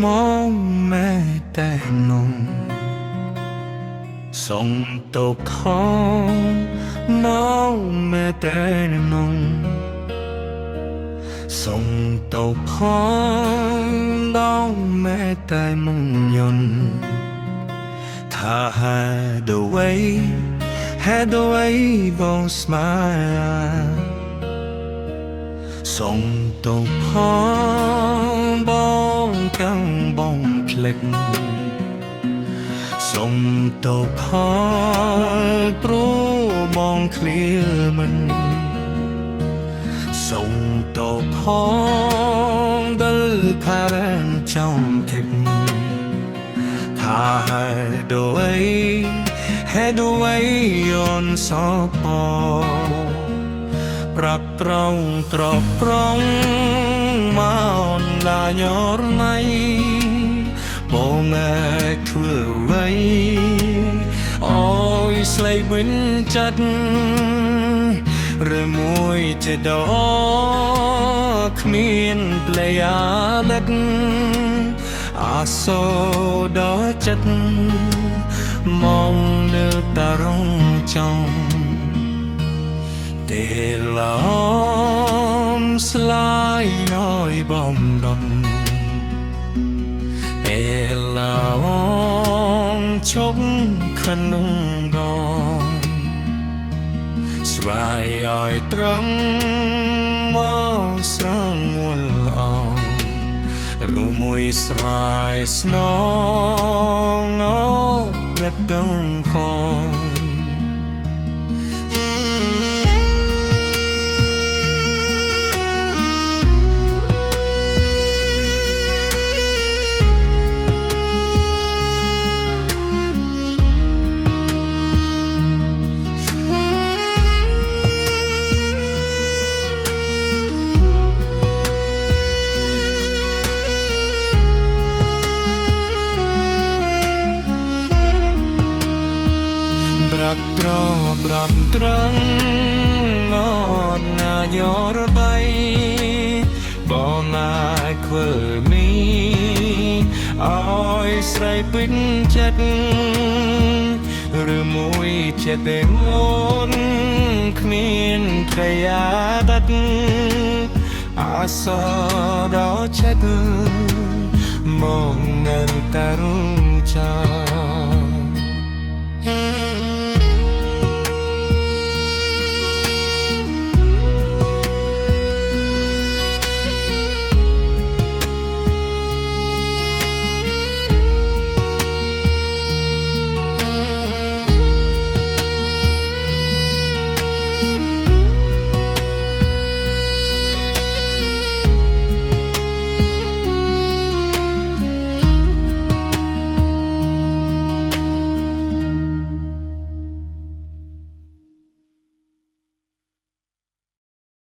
มองแม่แต่นงส่งตกท้องมองแม่แต่นงส่งตกท้องมองแม่แต่มุ่งยนถ้าhad a way บอก smile ส่งตกท้องបងកាំងបងភ្លេចส่งตกท้องព្រោះបងឃ្លាមិនส่งตกท้องដែលផារងចំទឹក ถ้าhad a way យន់សពប្រាប់ត្រង់ត្រប់ប្រងមកឡាញរណៃបងអាចធ្វើអ្វីអើយស្លេកវិញចិត្តឬមួយជាដកគ្មានផ្លេអាដឹកអាសូដល់ចិត្តមកនៅតារងចំទេឡំស្លាយឲ្យបំដុំពេលឡំជុំក្នុងដងស្វាយឲ្យត្រង់មកស្រងវល់អងរូមួយស្រាយស្នងអត់រត់ដងផងប្រាប់ត្រង់អត់ណាយកបៃបងអាចធ្វើមីអើយស្រីពេញចិត្តឬមួយចិត្តតែមុនគ្មានខយាដិតអាសដល់ចិត្តមកនៅតារុចា